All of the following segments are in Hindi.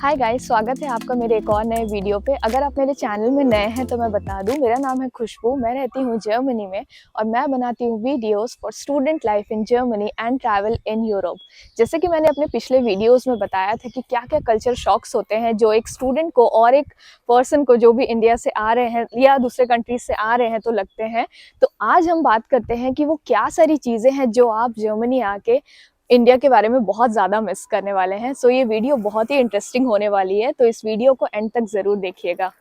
हाय गाइस, स्वागत है आपका मेरे एक और नए वीडियो पे। अगर आप मेरे चैनल में नए हैं तो मैं बता दूं, मेरा नाम है खुशबू। मैं रहती हूँ जर्मनी में और मैं बनाती हूँ videos for student life in Germany and travel in Europe. जैसे कि मैंने अपने पिछले वीडियोस में बताया था कि क्या क्या कल्चर शॉक्स होते हैं जो एक स्टूडेंट को और एक पर्सन को जो भी इंडिया से आ रहे हैं या दूसरे कंट्रीज से आ रहे हैं तो लगते हैं। तो आज हम बात करते हैं कि वो क्या सारी चीज़ें हैं जो आप जर्मनी आके इंडिया के बारे में बहुत ज़्यादा मिस करने वाले हैं। सो ये वीडियो बहुत ही इंटरेस्टिंग होने वाली है, तो इस वीडियो को एंड तक ज़रूर देखिएगा।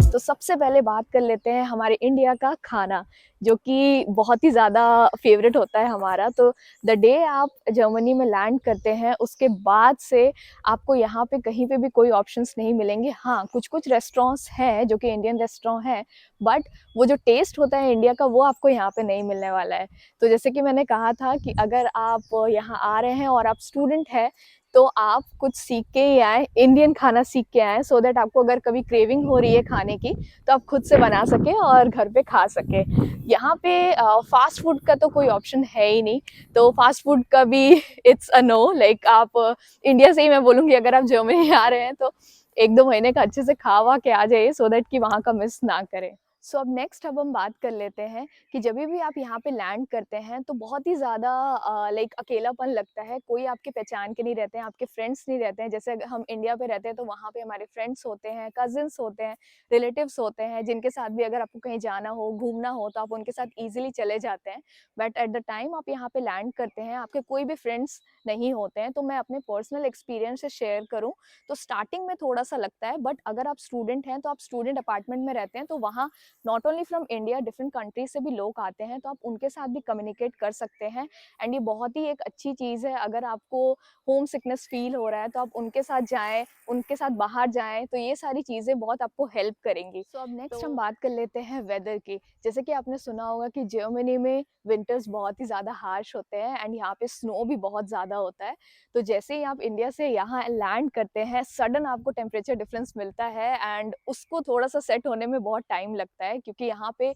तो सबसे पहले बात कर लेते हैं हमारे इंडिया का खाना, जो कि बहुत ही ज़्यादा फेवरेट होता है हमारा। तो द डे आप जर्मनी में लैंड करते हैं उसके बाद से आपको यहाँ पे कहीं पे भी कोई ऑप्शंस नहीं मिलेंगे। हाँ, कुछ कुछ रेस्टोरेंट्स हैं जो कि इंडियन रेस्टोरेंट हैं, बट वो जो टेस्ट होता है इंडिया का वो आपको यहाँ पे नहीं मिलने वाला है। तो जैसे कि मैंने कहा था कि अगर आप यहाँ आ रहे हैं और आप स्टूडेंट हैं तो आप कुछ सीख के ही आए, इंडियन खाना सीख के आए, सो दैट आपको अगर कभी क्रेविंग हो रही है खाने की तो आप खुद से बना सके और घर पे खा सके। यहाँ पे फास्ट फूड का तो कोई ऑप्शन है ही नहीं, तो फास्ट फूड का भी इट्स अ नो। लाइक आप इंडिया से ही मैं बोलूँगी, अगर आप जर्मनी आ रहे हैं तो 1-2 महीने का अच्छे से खा वा के आ जाइए, सो दैट कि वहाँ का मिस ना करें। सो अब नेक्स्ट अब हम बात कर लेते हैं कि जब भी आप यहाँ पे लैंड करते हैं तो बहुत ही ज़्यादा लाइक अकेलापन लगता है। कोई आपके पहचान के नहीं रहते हैं, आपके फ्रेंड्स नहीं रहते हैं। जैसे अगर हम इंडिया पे रहते हैं तो वहाँ पे हमारे फ्रेंड्स होते हैं, कजिन्स होते हैं, रिलेटिव्स होते हैं, जिनके साथ भी अगर आपको कहीं जाना हो, घूमना हो तो आप उनके साथ ईजिली चले जाते हैं। बट एट द टाइम आप यहाँ पे लैंड करते हैं, आपके कोई भी फ्रेंड्स नहीं होते हैं। तो मैं अपने पर्सनल एक्सपीरियंस से शेयर करूँ तो स्टार्टिंग में थोड़ा सा लगता है, बट अगर आप स्टूडेंट हैं तो आप स्टूडेंट अपार्टमेंट में रहते हैं तो वहाँ not only from India, different countries से भी लोग आते हैं, तो आप उनके साथ भी कम्युनिकेट कर सकते हैं। एंड ये बहुत ही एक अच्छी चीज़ है। अगर आपको होम सिकनेस फील हो रहा है तो आप उनके साथ जाएं, उनके साथ बाहर जाएं, तो ये सारी चीज़ें बहुत आपको हेल्प करेंगी। सो अब नेक्स्ट हम बात कर लेते हैं वेदर की। जैसे कि आपने सुना होगा कि जर्मनी में विंटर्स बहुत ही ज़्यादा हार्श होते हैं एंड यहाँ पे स्नो भी बहुत ज़्यादा होता है। तो जैसे ही आप इंडिया से यहाँ लैंड करते हैं, सडन आपको टेम्परेचर डिफरेंस मिलता है एंड उसको थोड़ा सा सेट होने में बहुत टाइम लगता है, क्योंकि यहाँ पे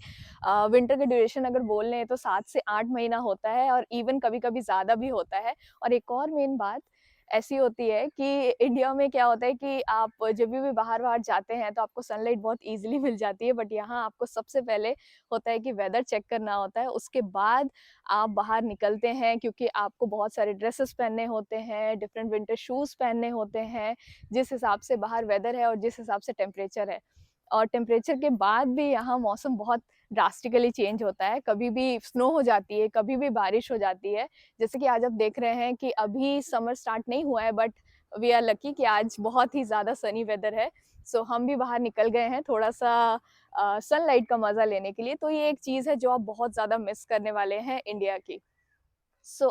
विंटर का ड्यूरेशन अगर बोल लें तो 7 से 8 महीना होता है और इवन कभी कभी ज़्यादा भी होता है। और एक और मेन बात ऐसी होती है कि इंडिया में क्या होता है कि आप जब भी बाहर बाहर जाते हैं तो आपको सनलाइट बहुत इजीली मिल जाती है, बट यहाँ आपको सबसे पहले होता है कि वेदर चेक करना होता है, उसके बाद आप बाहर निकलते हैं, क्योंकि आपको बहुत सारे ड्रेसेस पहनने होते हैं, डिफरेंट विंटर शूज़ पहनने होते हैं, जिस हिसाब से बाहर वेदर है और जिस हिसाब से टेम्परेचर है। और टेम्परेचर के बाद भी यहाँ मौसम बहुत ड्रास्टिकली चेंज होता है, कभी भी स्नो हो जाती है, कभी भी बारिश हो जाती है। जैसे कि आज आप देख रहे हैं कि अभी समर स्टार्ट नहीं हुआ है, बट वी आर लकी कि आज बहुत ही ज़्यादा सनी वेदर है। सो हम भी बाहर निकल गए हैं थोड़ा सा सनलाइट का मज़ा लेने के लिए। तो ये एक चीज़ है जो आप बहुत ज़्यादा मिस करने वाले हैं इंडिया की।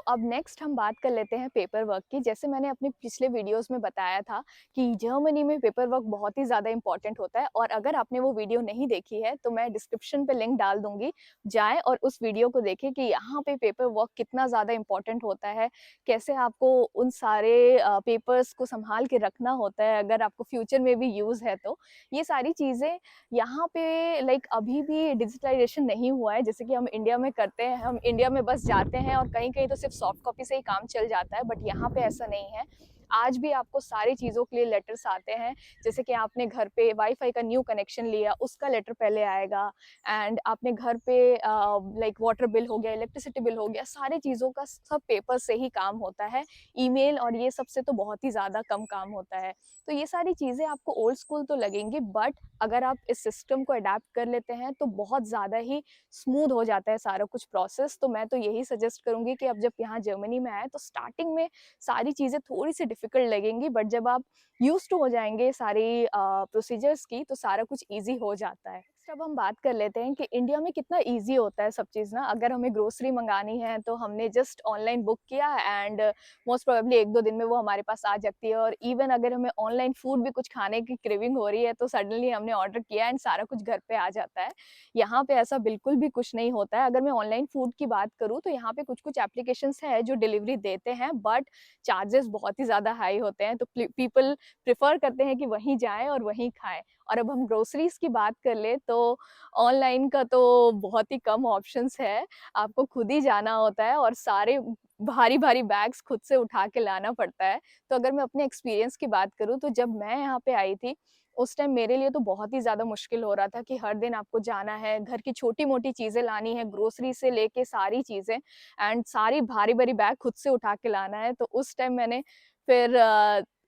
अब नेक्स्ट हम बात कर लेते हैं पेपर वर्क की। जैसे मैंने अपने पिछले वीडियोस में बताया था कि जर्मनी में पेपर वर्क बहुत ही ज़्यादा इंपॉर्टेंट होता है, और अगर आपने वो वीडियो नहीं देखी है तो मैं डिस्क्रिप्शन पे लिंक डाल दूंगी, जाएं और उस वीडियो को देखें कि यहाँ पे पेपर वर्क कितना ज़्यादा इंपॉर्टेंट होता है, कैसे आपको उन सारे पेपर्स को संभाल के रखना होता है अगर आपको फ्यूचर में भी यूज़ है तो। ये सारी चीज़ें यहाँ पे लाइक अभी भी डिजिटलाइजेशन नहीं हुआ है, जैसे कि हम इंडिया में करते हैं। हम इंडिया में बस जाते हैं और कहीं कहीं तो सिर्फ सॉफ्ट कॉपी से ही काम चल जाता है, बट यहाँ पे ऐसा नहीं है। आज भी आपको सारी चीज़ों के लिए लेटर्स आते हैं। जैसे कि आपने घर पे वाईफाई का न्यू कनेक्शन लिया, उसका लेटर पहले आएगा। एंड आपने घर पे लाइक वाटर बिल हो गया, इलेक्ट्रिसिटी बिल हो गया, सारी चीज़ों का सब पेपर से ही काम होता है। ईमेल और ये सब से तो बहुत ही ज़्यादा कम काम होता है। तो ये सारी चीज़ें आपको ओल्ड स्कूल तो लगेंगी, बट अगर आप इस सिस्टम को अडेप्ट कर लेते हैं तो बहुत ज़्यादा ही स्मूथ हो जाता है सारा कुछ प्रोसेस। तो मैं तो यही सजेस्ट करूँगी कि अब जब यहाँ जर्मनी में आए तो स्टार्टिंग में सारी चीज़ें थोड़ी सी डिफ़िकल्ट लगेंगी, बट जब आप यूज़्ड टू हो जाएँगे सारी प्रोसीजर्स की तो सारा कुछ ईज़ी हो जाता है। अब हम बात कर लेते हैं कि इंडिया में कितना ईज़ी होता है सब चीज़ ना। अगर हमें ग्रोसरी मंगानी है तो हमने जस्ट ऑनलाइन बुक किया एंड मोस्ट प्रोबेबली 1-2 दिन में वो हमारे पास आ जाती है। और इवन अगर हमें ऑनलाइन फूड भी कुछ खाने की क्रेविंग हो रही है तो सडनली हमने ऑर्डर किया एंड सारा कुछ घर पे आ जाता है। यहाँ पे ऐसा बिल्कुल भी कुछ नहीं होता है। अगर मैं ऑनलाइन फूड की बात करूँ तो यहाँ पे कुछ-कुछ एप्लीकेशंस हैं जो डिलीवरी देते हैं, बट चार्जेस बहुत ही ज़्यादा हाई होते हैं। तो पीपल प्रेफर करते हैं कि वहीं जाएँ और वहीं खाएँ। और अब हम ग्रोसरीज़ की बात कर लें तो ऑनलाइन का तो बहुत ही कम ऑप्शंस है। आपको खुद ही जाना होता है और सारे भारी-भारी बैग्स खुद से उठा के लाना पड़ता है। तो अगर मैं अपने एक्सपीरियंस की बात करूँ तो जब मैं यहाँ पे आई थी, उस टाइम मेरे लिए तो बहुत ही ज़्यादा मुश्किल हो रहा था कि हर दिन आपको जाना है, घर की छोटी-मोटी चीज़ें लानी है, ग्रोसरी से लेके सारी चीज़ें एंड सारी भारी-भारी बैग खुद से उठा के लाना है। तो उस टाइम मैंने फिर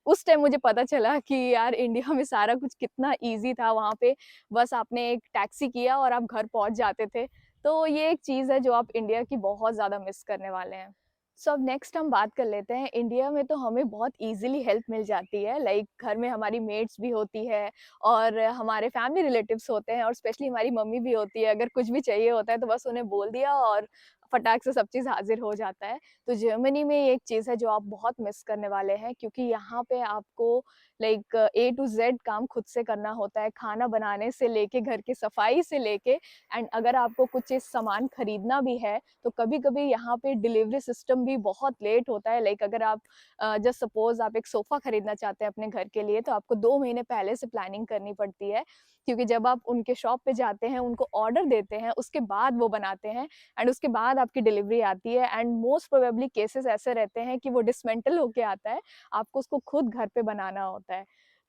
उस टाइम मुझे पता चला कि यार इंडिया में सारा कुछ कितना ईज़ी था, वहाँ पे बस आपने एक टैक्सी किया और आप घर पहुँच जाते थे। तो ये एक चीज़ है जो आप इंडिया की बहुत ज़्यादा मिस करने वाले हैं। सो अब नेक्स्ट हम बात कर लेते हैं, इंडिया में तो हमें बहुत ईज़िली हेल्प मिल जाती है, लाइक घर में हमारी मेड्स भी होती है और हमारे फैमिली रिलेटिव्स होते हैं और स्पेशली हमारी मम्मी भी होती है। अगर कुछ भी चाहिए होता है तो बस उन्हें बोल दिया और फटाक से सब चीज़ हाज़िर हो जाता है। तो जर्मनी में ये एक चीज़ है जो आप बहुत मिस करने वाले हैं, क्योंकि यहाँ पे आपको लाइक ए टू ज़ेड काम खुद से करना होता है, खाना बनाने से लेके, घर की सफाई से लेके एंड अगर आपको कुछ चीज़ सामान खरीदना भी है, तो कभी-कभी यहाँ पे डिलीवरी सिस्टम भी बहुत लेट होता है। लाइक अगर आप जस्ट सपोज़ आप एक सोफ़ा खरीदना चाहते हैं अपने घर के लिए, तो आपको 2 महीने पहले से प्लानिंग करनी पड़ती है, क्योंकि जब आप उनके शॉप पे जाते हैं, उनको ऑर्डर देते हैं, उसके बाद वो बनाते हैं एंड उसके बाद आपकी डिलीवरी आती है एंड मोस्ट प्रोबेबली केसेज़ ऐसे रहते हैं कि वो डिसमेंटल होके आता है, आपको उसको खुद घर पे बनाना होता है।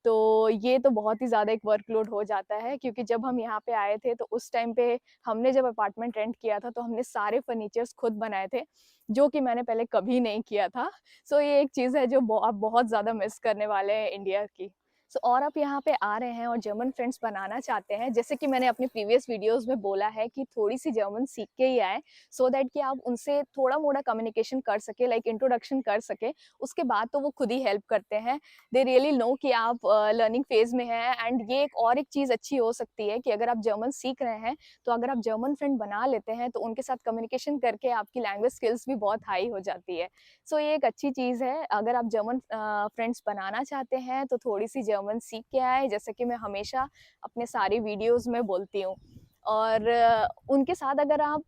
तो ये तो बहुत ही ज़्यादा एक वर्कलोड हो जाता है, क्योंकि जब हम यहाँ पे आए थे, तो उस टाइम पे हमने जब अपार्टमेंट रेंट किया था, तो हमने सारे फर्नीचर्स खुद बनाए थे, जो कि मैंने पहले कभी नहीं किया था। सो ये एक चीज़ है जो आप बहुत ज़्यादा मिस करने वाले हैं इंडिया की। सो और आप यहाँ पे आ रहे हैं और जर्मन फ्रेंड्स बनाना चाहते हैं, जैसे कि मैंने अपनी प्रीवियस वीडियोज़ में बोला है कि थोड़ी-सी जर्मन सीख के ही आएँ, सो दैट कि आप उनसे थोड़ा-मोड़ा कम्युनिकेशन कर सकें, लाइक इंट्रोडक्शन कर सकें। उसके बाद तो वो खुद ही हेल्प करते हैं। दे रियली नो कि आप लर्निंग फेज़ में हैं एंड ये एक और एक चीज़ अच्छी हो सकती है कि अगर आप जर्मन सीख रहे हैं, तो अगर आप जर्मन फ्रेंड बना लेते हैं, तो उनके साथ कम्युनिकेशन करके आपकी लैंग्वेज स्किल्स भी बहुत हाई हो जाती है। सो ये एक अच्छी चीज़ है, अगर आप जर्मन फ्रेंड्स बनाना चाहते हैं, तो थोड़ी-सी जर्मन सीख के आएँ, जैसे कि मैं हमेशा अपने सारी वीडियोज़ में बोलती हूँ। और उनके साथ अगर आप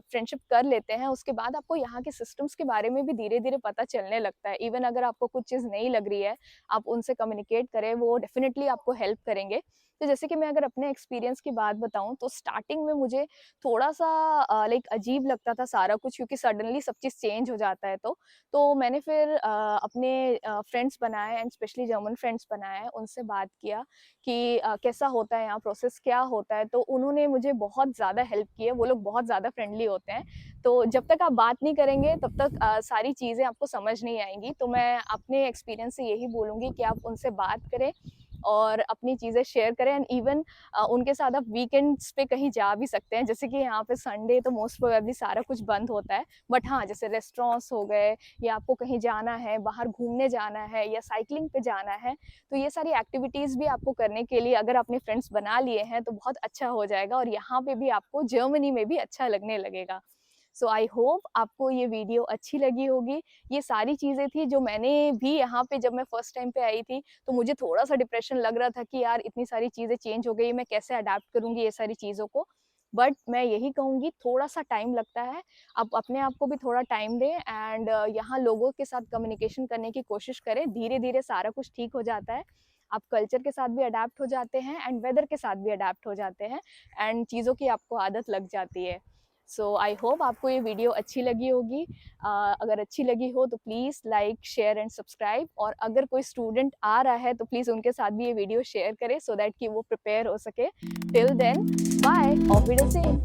फ्रेंडशिप कर लेते हैं, उसके बाद आपको यहाँ के सिस्टम्स के बारे में भी धीरे-धीरे पता चलने लगता है। इवन अगर आपको कुछ चीज़ नहीं लग रही है, आप उनसे कम्युनिकेट करें, वो डेफ़िनिटली आपको हेल्प करेंगे। तो जैसे कि मैं अगर अपने एक्सपीरियंस की बात बताऊँ, तो स्टार्टिंग में मुझे थोड़ा-सा लाइक अजीब लगता था सारा कुछ, क्योंकि सडनली सब चीज़ चेंज हो जाता है तो। तो मैंने फिर अपने फ्रेंड्स बनाए एंड स्पेशली जर्मन फ्रेंड्स बनाए, उनसे बात किया कि कैसा होता है यहाँ, प्रोसेस क्या होता है, तो उन्होंने मुझे बहुत ज़्यादा हेल्प की है। वो लोग बहुत ज़्यादा फ्रेंडली होते हैं, तो जब तक आप बात नहीं करेंगे तब तक सारी चीज़ें आपको समझ नहीं आएँगी। तो मैं अपने एक्सपीरियंस से यही बोलूँगी कि आप उनसे बात करें और अपनी चीज़ें शेयर करें एंड इवन उनके साथ आप वीकेंड्स पे कहीं जा भी सकते हैं। जैसे कि यहाँ पे संडे तो मोस्ट प्रोबेबली सारा कुछ बंद होता है, बट हाँ, जैसे रेस्टोरेंट्स हो गए या आपको कहीं जाना है, बाहर घूमने जाना है या साइक्लिंग पे जाना है, तो ये सारी एक्टिविटीज़ भी आपको करने के लिए अगर आपने फ्रेंड्स बना लिए हैं, तो बहुत अच्छा हो जाएगा और यहाँ पे भी आपको जर्मनी में भी अच्छा लगने लगेगा। सो आई होप आपको ये वीडियो अच्छी लगी होगी। ये सारी चीज़ें थी जो मैंने भी यहाँ पे जब मैं फर्स्ट टाइम पे आई थी, तो मुझे थोड़ा-सा डिप्रेशन लग रहा था कि यार इतनी सारी चीज़ें चेंज हो गई, मैं कैसे अडैप्ट करूँगी ये सारी चीज़ों को। बट मैं यही कहूँगी, थोड़ा-सा टाइम लगता है, आप अपने आप को भी थोड़ा टाइम दें एंड यहाँ लोगों के साथ कम्युनिकेशन करने की कोशिश करें, धीरे-धीरे सारा कुछ ठीक हो जाता है। आप कल्चर के साथ भी अडैप्ट हो जाते हैं एंड वेदर के साथ भी अडैप्ट हो जाते हैं एंड चीज़ों की आपको आदत लग जाती है। सो आई होप आपको ये वीडियो अच्छी लगी होगी। अगर अच्छी लगी हो तो please like, share and subscribe, और अगर कोई स्टूडेंट आ रहा है तो प्लीज़ उनके साथ भी ये वीडियो शेयर करें सो दैट कि वो प्रिपेयर हो सके। टिल देन, बाय, ऑफ विडरसेन।